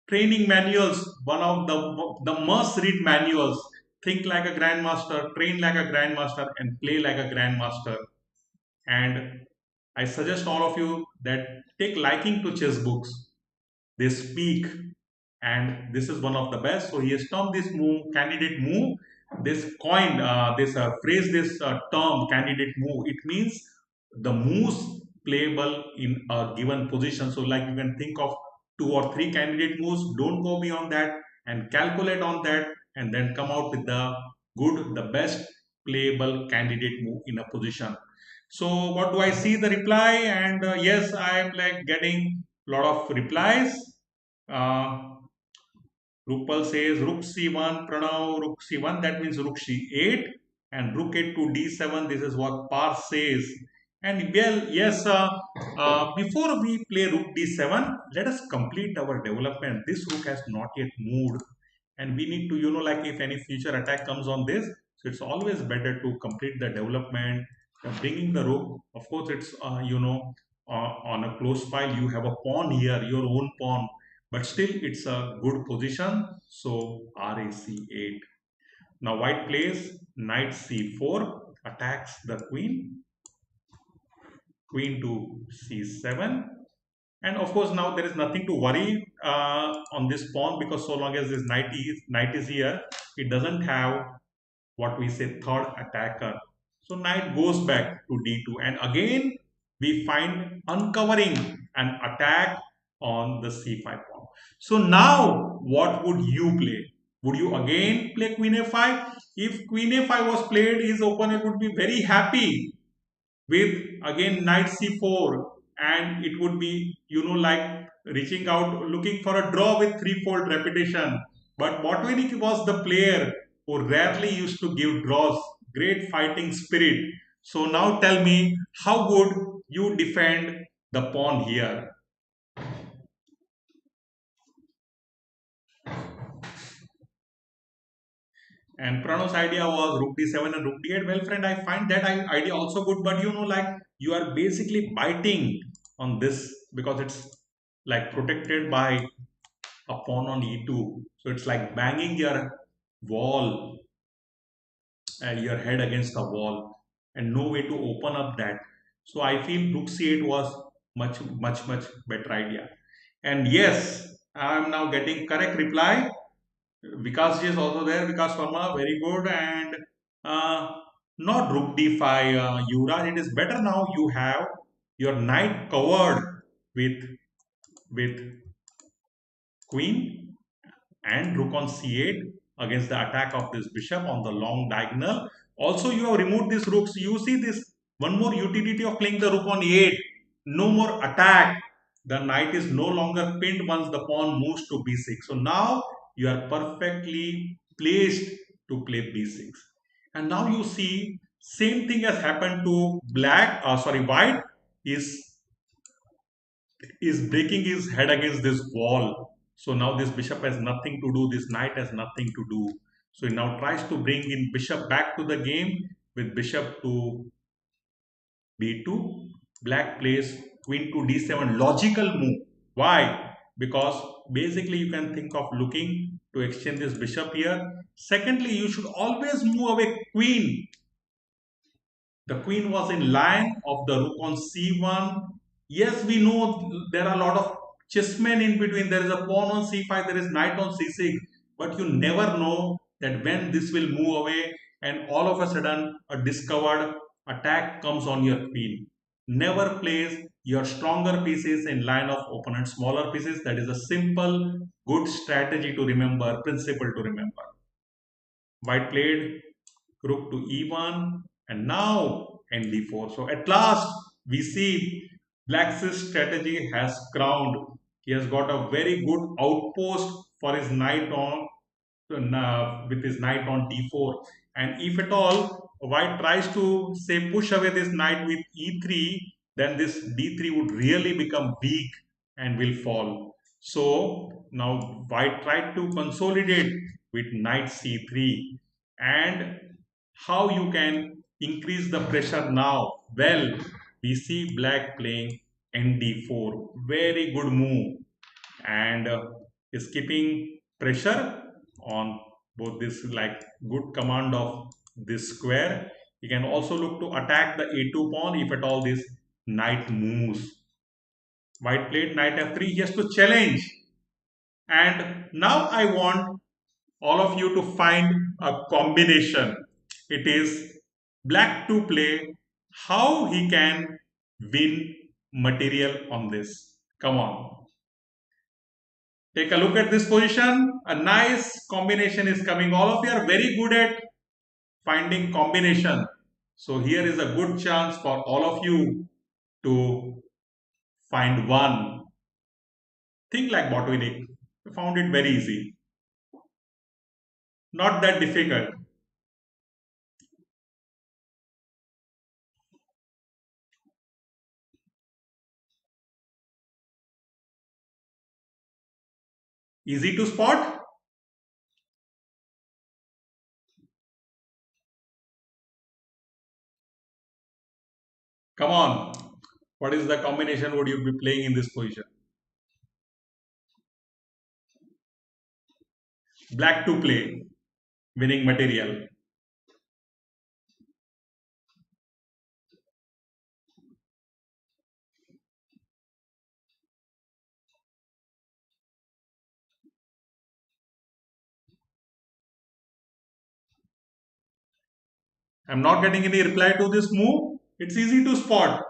training manuals, one of the must-read manuals. Think like a grandmaster, train like a grandmaster, and play like a grandmaster. And I suggest all of you that take liking to chess books. They speak, and this is one of the best. So he has termed this move candidate move. This coin, this phrase, this term candidate move. It means the moves playable in a given position. So like you can think of 2 or 3 candidate moves. Don't go beyond that and calculate on that, and then come out with the best playable candidate move in a position. So what do I see the reply? And yes, I am like getting a lot of replies. Uh, Rupal says rook c1, Pranav rook c1, that means rook c8, and rook 8 to d7. This is what Par says. And well, yes, before we play rook d7, let us complete our development. This rook has not yet moved, and we need to, like if any future attack comes on this, so it's always better to complete the development. Bringing the rook, of course, it's, on a close file, you have a pawn here, your own pawn, but still it's a good position. So RAC8. Now white plays knight c4, attacks the queen, queen to c7. And of course, now there is nothing to worry on this pawn, because so long as this knight is here, it doesn't have what we say third attacker. So knight goes back to d2, and again we find uncovering an attack on the c5 pawn. So now what would you play? Would you again play queen a5? If queen a5 was played, his opponent would be very happy with again knight c4, and it would be, like reaching out looking for a draw with threefold repetition. But Botvinnik was the player who rarely used to give draws. Great fighting spirit. So now tell me, how would you defend the pawn here? And Pranav's idea was rook d7 and rook d8. Well, friend, I find that idea also good, but like you are basically biting on this because it's like protected by a pawn on e2. So it's like banging your wall and your head against the wall, and no way to open up that. So I feel rook c8 was much better idea. And yes, I am now getting correct reply. Vikas ji is also there. Vikas Verma, very good. And uh, not rook d5, Yuvraj. It is better now. You have your knight covered with with queen and rook on c8 against the attack of this bishop on the long diagonal. Also, you have removed these rooks. You see this one more utility of playing the rook on e8. No more attack. The knight is no longer pinned once the pawn moves to b6. So now you are perfectly placed to play b6. And now you see same thing has happened to white is breaking his head against this wall. So now this bishop has nothing to do, this knight has nothing to do. So he now tries to bring in bishop back to the game with bishop to b2. Black plays queen to d7, logical move. Why? Because basically you can think of looking to exchange this bishop here. Secondly, you should always move away queen. The queen was in line of the rook on c1. Yes, we know there are a lot of chessmen in between. There is a pawn on c5, there is knight on c6. But you never know that when this will move away and all of a sudden a discovered attack comes on your queen. Never place your stronger pieces in line of opponent's smaller pieces. That is a simple, good strategy to remember, principle to remember. White played rook to e1 and now nd4. So at last we see Black's strategy has crowned. He has got a very good outpost for his knight on with his knight on d4. And if at all white tries to say push away this knight with e3, then this d3 would really become weak and will fall. So now white tried to consolidate with knight c3. And how you can increase the pressure now? Well, we see black playing nd4. Very good move, and is keeping pressure on both this, like good command of this square. You can also look to attack the a2 pawn if at all this knight moves. White played knight f3. He has to challenge. And now I want all of you to find a combination. It is black to play how he can win material on this. Come on. Take a look at this position. A nice combination is coming. All of you are very good at finding combination. So here is a good chance for all of you to find one. Think like Botvinnik. I found it very easy. Not that difficult. Easy to spot. Come on. What is the combination would you be playing in this position? Black to play. winning material. I'm not getting any reply to this move. It's easy to spot.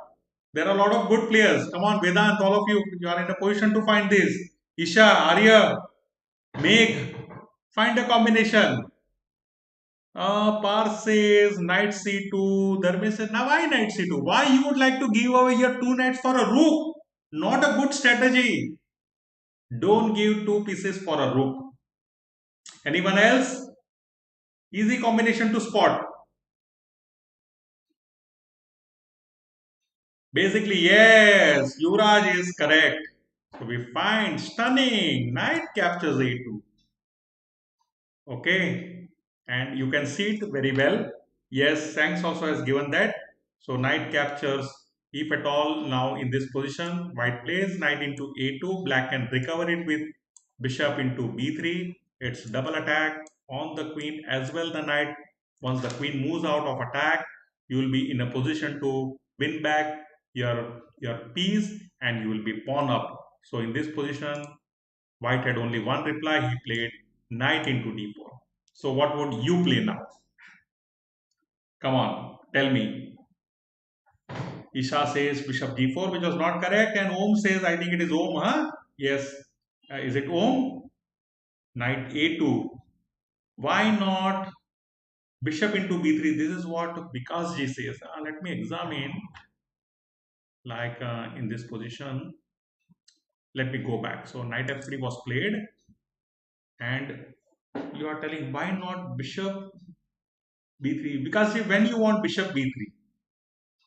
There are a lot of good players. Come on, Vedant, all of you are in a position to find this. Isha, Arya, Meg, find a combination. Par says knight c2. Dharmesh says, now why knight c2? Why you would like to give away your two knights for a rook? Not a good strategy. Don't give two pieces for a rook. Anyone else? Easy combination to spot. Basically, yes, Yuvraj is correct. So we find stunning. Knight captures a2. Okay, and you can see it very well. Yes, Sanks also has given that. So knight captures, if at all. Now in this position, white plays knight into a2. Black can recover it with bishop into b3. It's double attack on the queen as well. The knight, once the queen moves out of attack, you will be in a position to win back your piece, and you will be pawn up. So in this position, white had only one reply. He played knight into d4. So what would you play now? Come on, tell me. Isha says bishop d4, which was not correct, and Om says, I think it is Om, huh? Yes. Is it Om? Knight a2. Why not bishop into b3? This is what Vikas ji says. Let me examine. Like in this position, let me go back. So knight f3 was played, and you are telling why not bishop b3? Because see, when you want bishop b3,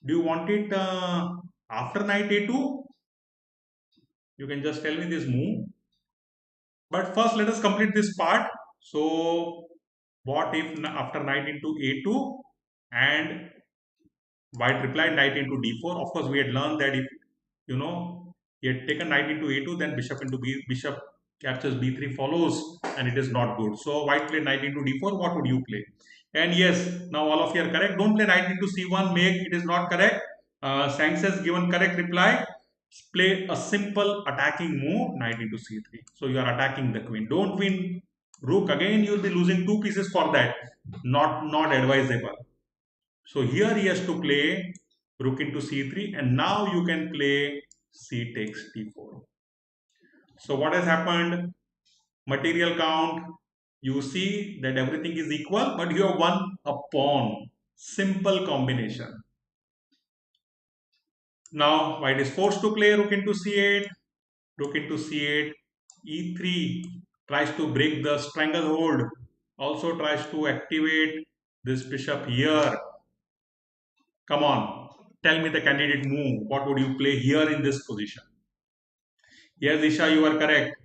do you want it after knight a2? You can just tell me this move. But first, let us complete this part. So, what if after knight into a2 and white replied knight into d4? Of course, we had learned that if you know he had taken knight into a2, then bishop into bishop captures b3 follows, and it is not good. So, white played knight into d4. What would you play? And yes, now all of you are correct. Don't play knight into c1. Make it is not correct. Sanks has given correct reply. Play a simple attacking move, knight into c3. So you are attacking the queen. Don't win rook again. You will be losing two pieces for that. Not advisable. So here he has to play rook into c3, and now you can play c takes d4. So what has happened? Material count. You see that everything is equal, but you have won a pawn. Simple combination. Now white is forced to play rook into c8. Rook into c8, e3 tries to break the stranglehold, also tries to activate this bishop here. Come on, tell me the candidate move. What would you play here in this position? Yes, Isha, you are correct.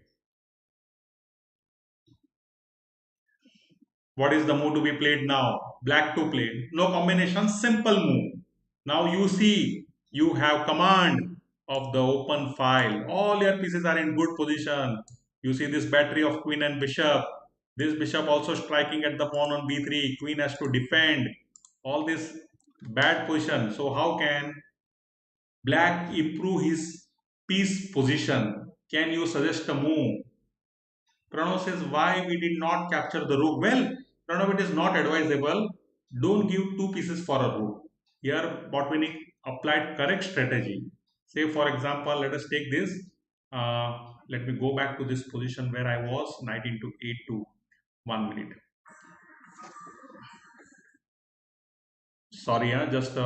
What is the move to be played now? Black to play. No combination, simple move. Now you see, you have command of the open file. All your pieces are in good position. You see this battery of queen and bishop. This bishop also striking at the pawn on b3. Queen has to defend. All this bad position. So how can black improve his piece position? Can you suggest a move? Pranav says, why we did not capture the rook? Well, Pranav, it is not advisable. Don't give two pieces for a rook. Here, Botvinnik applied correct strategy. Say, for example, let us take this. Let me go back to this position where I was, knight into a2. 1 minute. Sorry, I just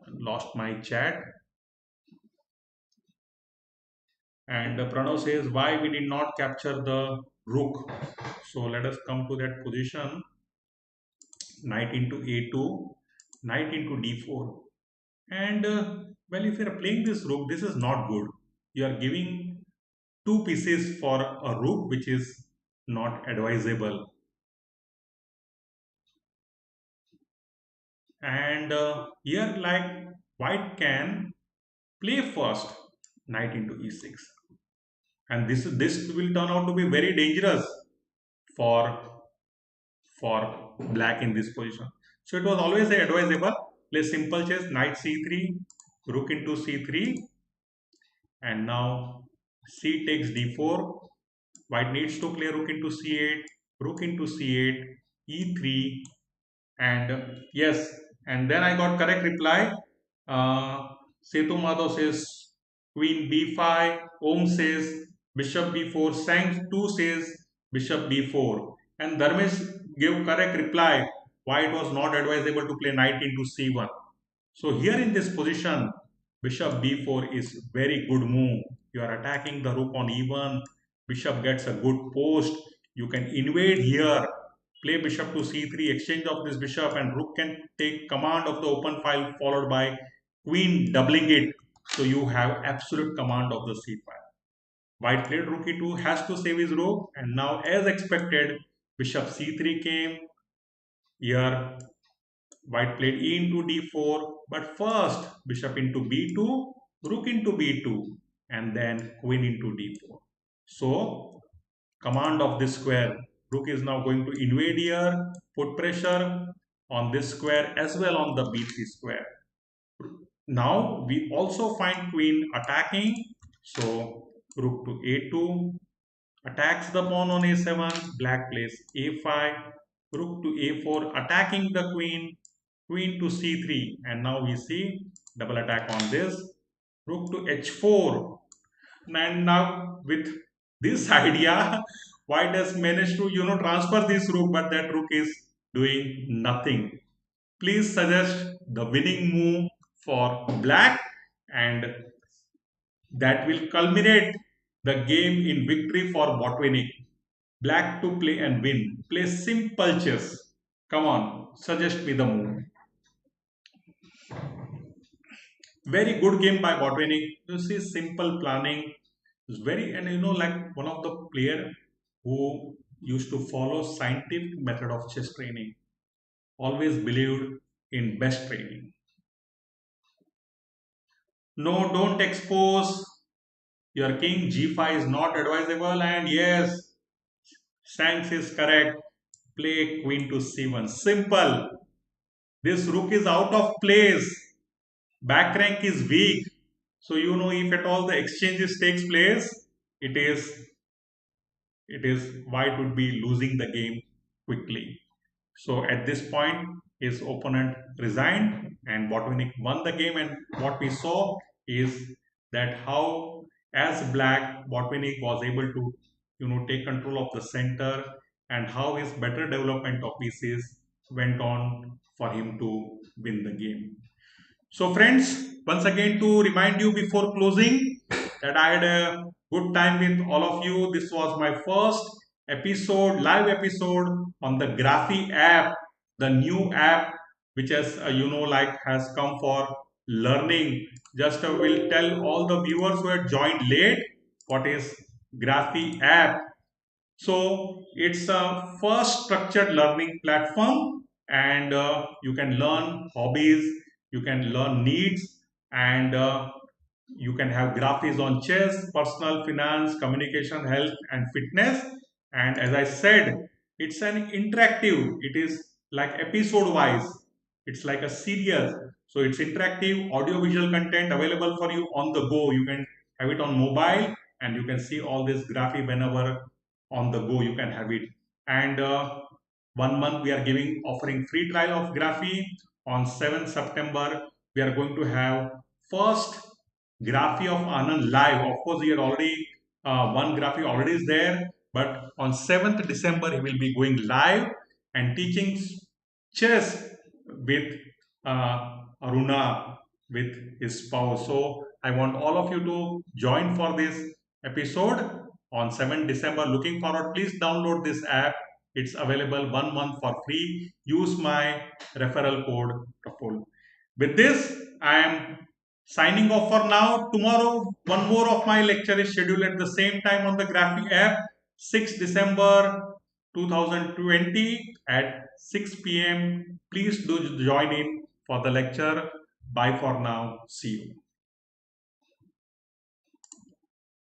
lost my chat. And Pranav says, why we did not capture the rook? So let us come to that position. Knight into a2, knight into d4. And well, if you are playing this rook, this is not good. You are giving two pieces for a rook, which is not advisable. And here, like white can play first knight into e6, and this will turn out to be very dangerous for for black in this position. So it was always advisable, play simple chess, knight c3, rook into c3, and now c takes d4. White needs to play rook into c8, rook into c8, e3, and yes, and then I got correct reply. Setu Madhav says queen b5, Om says bishop b4, Sang 2 says bishop b4, and Dharmesh gave correct reply why it was not advisable to play knight into c1. So here in this position, bishop b4 is very good move. You are attacking the rook on e1. Bishop gets a good post. You can invade here. Play bishop to c3, exchange of this bishop, and rook can take command of the open file followed by queen doubling it. So you have absolute command of the c file. White played rook e2, has to save his rook, and now as expected, bishop c3 came. Here White played e into d4, but first bishop into b2, rook into b2, and then queen into d4. So, command of this square. Rook is now going to invade here, put pressure on this square as well on the b3 square. Now, we also find queen attacking. So, rook to a2, attacks the pawn on a7, black plays a5, rook to a4, attacking the queen, queen to c3, and now we see double attack on this, rook to h4, and now with this idea, white has managed to transfer this rook, but that rook is doing nothing. Please suggest the winning move for black, and that will culminate the game in victory for Botvinnik. Black to play and win. Play simple chess. Come on, suggest me the move. Very good game by Botvinnik. You see, simple planning. It's very, and like one of the player who used to follow scientific method of chess training. Always believed in best training. No, don't expose. Your king g5 is not advisable, and yes, Shanks is correct. Play queen to c1. Simple. This rook is out of place. Back rank is weak. So if at all the exchanges takes place, it is white would be losing the game quickly. So at this point, his opponent resigned and Botvinnik won the game. And what we saw is that how, as black, Botvinnik was able to take control of the center, and how his better development of pieces went on for him to win the game. So friends, once again to remind you before closing that I had a good time with all of you. This was my first episode, live episode on the Graphy app, the new app which has has come for learning. Just will tell all the viewers who had joined late what is Graphy app. So it's a first structured learning platform, and you can learn hobbies, you can learn needs, and you can have graphics on chess, personal finance, communication, health, and fitness. And as I said, it's an interactive. It is like episode wise. It's like a series. So it's interactive, audio visual content available for you on the go. You can have it on mobile, and you can see all this graphy whenever on the go you can have it. And 1 month we are giving offering free trial of Graphy. On 7th September we are going to have first Graphy of Anand live. Of course, he had already one Graphy already is there, but on 7th December he will be going live and teaching chess with Aruna, with his spouse. So I want all of you to join for this episode on 7th December. Looking forward. Please download this app. It's available 1 month for free. Use my referral code Praful. With this, I am signing off for now. Tomorrow, one more of my lecture is scheduled at the same time on the Graphy app, 6 December 2020 at 6 p.m. Please do join in for the lecture. Bye for now. See you.